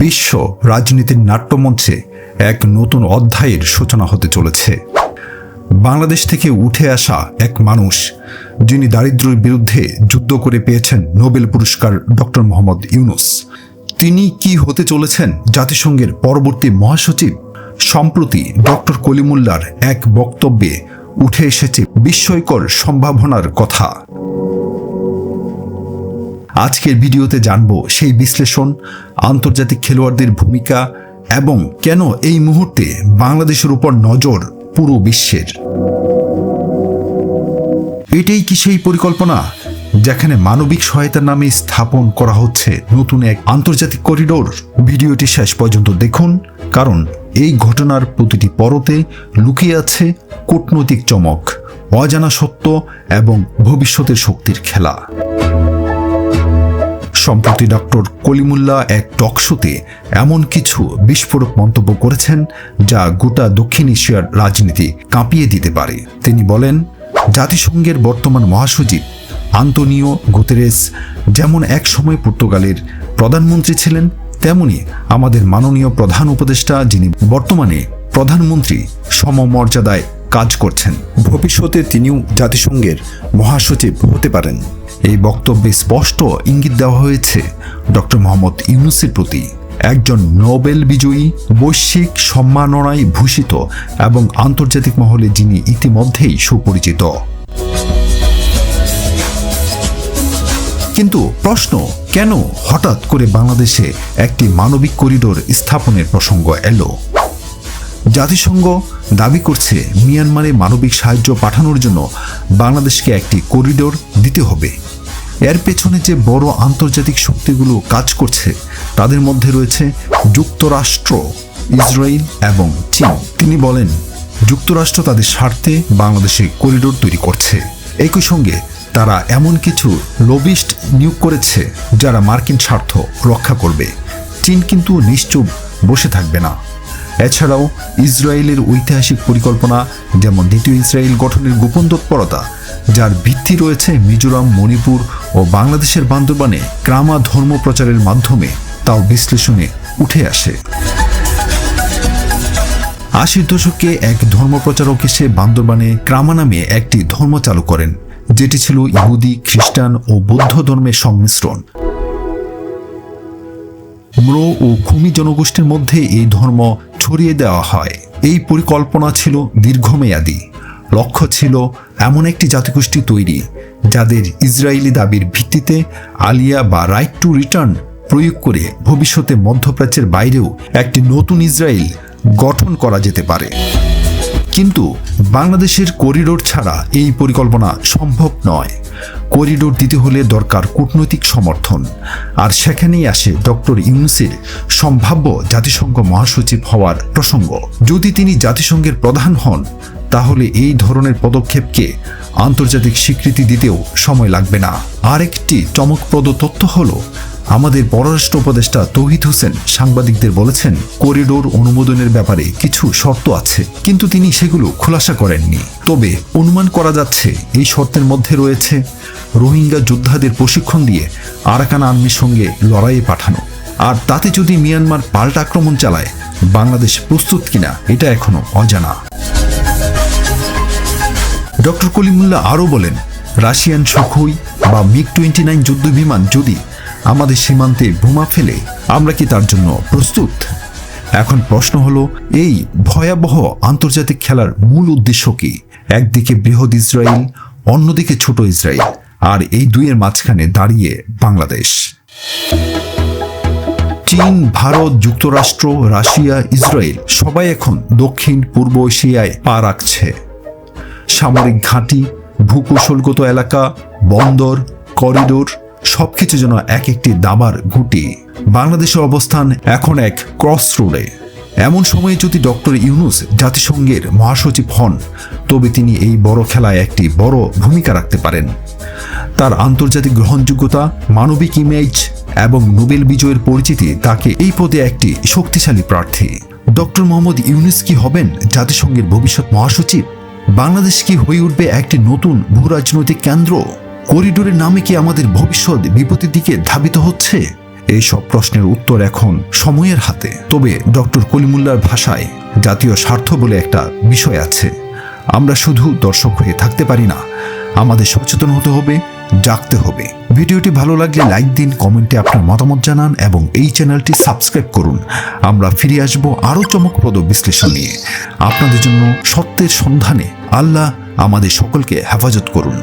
বিশ্ব রাজনীতির নাট্যমঞ্চে এক নতুন অধ্যায়ের সূচনা হতে চলেছে। বাংলাদেশ থেকে উঠে আসা এক মানুষ, যিনি দারিদ্র্যের বিরুদ্ধে যুদ্ধ করে পেয়েছেন নোবেল পুরস্কার, ডক্টর মোহাম্মদ ইউনূস। তিনি কি হতে চলেছেন জাতিসংঘের পরবর্তী মহাসচিব? সম্প্রতি ডক্টর কলিমুল্লাহর এক বক্তব্যে উঠে এসেছে বিস্ময়কর সম্ভাবনার কথা। আজকের ভিডিওতে জানব সেই বিশ্লেষণ, আন্তর্জাতিক খেলোয়াড়দের ভূমিকা এবং কেন এই মুহূর্তে বাংলাদেশের উপর নজর পুরো বিশ্বের। এটাই কি সেই পরিকল্পনা যেখানে মানবিক সহায়তার নামে স্থাপন করা হচ্ছে নতুন এক আন্তর্জাতিক করিডোর? ভিডিওটি শেষ পর্যন্ত দেখুন, কারণ এই ঘটনার প্রতিটি পরতে লুকিয়ে আছে কূটনৈতিক চমক, অজানা সত্য এবং ভবিষ্যতের শক্তির খেলা। সম্প্রতি ডক্টর কলিমুল্লাহ এক টকশোতে এমন কিছু বিস্ফোরক মন্তব্য করেছেন যা গোটা দক্ষিণ এশিয়ার রাজনীতি কাঁপিয়ে দিতে পারে। তিনি বলেন, জাতিসংঘের বর্তমান মহাসচিব আন্তোনিও গুতেরেস যেমন এক সময় পর্তুগালের প্রধানমন্ত্রী ছিলেন, তেমনি আমাদের মাননীয় প্রধান উপদেষ্টা, যিনি বর্তমানে প্রধানমন্ত্রী, সমমর্যাদায় কাজ করছেন। ভবিষ্যতে তিনিও জাতিসংঘের মহাসচিব হতে পারেন। এই বক্তব্যে স্পষ্ট ইঙ্গিত দেওয়া হয়েছে ডক্টর মোহাম্মদ ইউনূসের প্রতি, একজন নোবেল বিজয়ী, বৈশ্বিক সম্মাননায় ভূষিত এবং আন্তর্জাতিক মহলে যিনি ইতিমধ্যেই সুপরিচিত। কিন্তু প্রশ্ন, কেন হঠাৎ করে বাংলাদেশে একটি মানবিক করিডোর স্থাপনের প্রসঙ্গ এলো? জাতিসংঘ দাবি করছে মিয়ানমারে মানবিক সাহায্য পাঠানোর জন্য বাংলাদেশকে একটি করিডোর দিতে হবে। এর পেছনে যে বড় আন্তর্জাতিক শক্তিগুলো কাজ করছে তাদের মধ্যে রয়েছে যুক্তরাষ্ট্র, ইসরায়েল এবং চীন। তিনি বলেন, যুক্তরাষ্ট্র তাদের স্বার্থে বাংলাদেশে করিডোর তৈরি করছে। একই সঙ্গে তারা এমন কিছু লবিস্ট নিয়োগ করেছে যারা মার্কিন স্বার্থ রক্ষা করবে। চীন কিন্তু নিশ্চুপ বসে থাকবে না। এছাড়াও ইসরায়েলের ঐতিহাসিক পরিকল্পনা, যেমন দ্বিতীয় ইসরায়েল গঠনের গোপন তৎপরতা, যার ভিত্তি রয়েছে মিজোরাম, মণিপুর ও বাংলাদেশের বান্দরবানে ক্রামা ধর্ম প্রচারের মাধ্যমে, তাও বিশ্লেষণে উঠে আসে। 80 দশকে এক ধর্মপ্রচারক এসে বান্দরবানে ক্রামা নামে একটি ধর্ম চালু করেন, যেটি ছিল ইহুদি, খ্রিস্টান ও বৌদ্ধ ধর্মের সংমিশ্রণ। ম্রো ও খুমি জনগোষ্ঠীর মধ্যে এই ধর্ম ছড়িয়ে দেওয়া হয়। এই পরিকল্পনা ছিল দীর্ঘমেয়াদী। লক্ষ্য ছিল এমন একটি জাতিগোষ্ঠী তৈরি যাদের ইসরায়েলি দাবির ভিত্তিতে আলিয়া বা রাইট টু রিটার্ন প্রয়োগ করে ভবিষ্যতে মধ্যপ্রাচ্যের বাইরেও একটি নতুন ইসরায়েল গঠন করা যেতে পারে। কিন্তু বাংলাদেশের করিডোর ছাড়া এই পরিকল্পনা সম্ভব নয়। করিডোর দিতে হলে দরকার কূটনৈতিক সমর্থন, আর সেখানেই আসে ডক্টর ইউনূসের সম্ভাব্য জাতিসংঘ মহাসচিব হওয়ার প্রসঙ্গ। যদি তিনি জাতিসংঘের প্রধান হন, তাহলে এই ধরনের পদক্ষেপকে আন্তর্জাতিক স্বীকৃতি দিতেও সময় লাগবে না। আরেকটি চমকপ্রদ তথ্য হলো, আমাদের পররাষ্ট্র উপদেষ্টা তৌহিদ হোসেন সাংবাদিকদের বলেছেন, করিডোর অনুমোদনের ব্যাপারে কিছু শর্ত আছে, কিন্তু তিনি সেগুলো খোলাসা করেননি। তবে অনুমান করা যাচ্ছে এই শর্তের মধ্যে রয়েছে রোহিঙ্গা যোদ্ধাদের প্রশিক্ষণ দিয়ে আরাকান আর্মির সঙ্গে লড়াইয়ে পাঠানো। আর তাতে যদি মিয়ানমার পাল্টা আক্রমণ চালায়, বাংলাদেশ প্রস্তুত কিনা এটা এখনো অজানা। ডক্টর কলিমুল্লাহ আরও বলেন, রাশিয়ান সুখোই বা MiG-29 যুদ্ধ বিমান যদি আমাদের সীমান্তে বোমা ফেলে, আমরা কি তার জন্য প্রস্তুত? এখন প্রশ্ন হলো, এই ভয়াবহ আন্তর্জাতিক খেলার মূল উদ্দেশ্য কি? একদিকে বৃহৎ ইসরায়েল, অন্যদিকে ছোট ইসরায়েল, আর এই দুইয়ের মাঝখানে দাঁড়িয়ে বাংলাদেশ। চীন, ভারত, যুক্তরাষ্ট্র, রাশিয়া, ইসরায়েল সবাই এখন দক্ষিণ পূর্ব এশিয়ায় পা রাখছে। সামরিক ঘাঁটি, ভূকৌশলগত এলাকা, বন্দর, করিডোর সবকিছু যেন এক একটি দাবার ঘুঁটি। বাংলাদেশের অবস্থান এখন এক ক্রস রোডে। এমন সময়ে যদি ডক্টর ইউনূস জাতিসংঘের মহাসচিব হন, তবে তিনি এই বড় খেলায় একটি বড় ভূমিকা রাখতে পারেন। তার আন্তর্জাতিক গ্রহণযোগ্যতা, মানবিক ইমেজ এবং নোবেল বিজয়ের পরিচিতি তাকে এই পদে একটি শক্তিশালী প্রার্থী। ডক্টর মোহাম্মদ ইউনূস কি হবেন জাতিসংঘের ভবিষ্যৎ মহাসচিব? বাংলাদেশ কি হয়ে উঠবে একটি নতুন ভূরাজনৈতিক কেন্দ্র? করিডোরের নামে কি আমাদের ভবিষ্যৎ বিপদের দিকে ধাবিত হচ্ছে? এই সব প্রশ্নের উত্তর এখন সময়ের হাতে। তবে ডক্টর কলিমুল্লাহর ভাষায় জাতীয় স্বার্থ বলে একটা বিষয় আছে। আমরা শুধু দর্শক হয়ে থাকতে পারি না, আমাদের সচেতন হতে হবে, জাগতে হবে। ভিডিওটি ভালো লাগলে লাইক দিন, কমেন্টে আপনার মতামত জানান এবং এই চ্যানেলটি সাবস্ক্রাইব করুন। আমরা ফিরে আসব আরও চমকপ্রদ বিশ্লেষণ নিয়ে। আপনাদের জন্য সত্যের সন্ধানে। আল্লাহ আমাদের সকলকে হেফাজত করুন।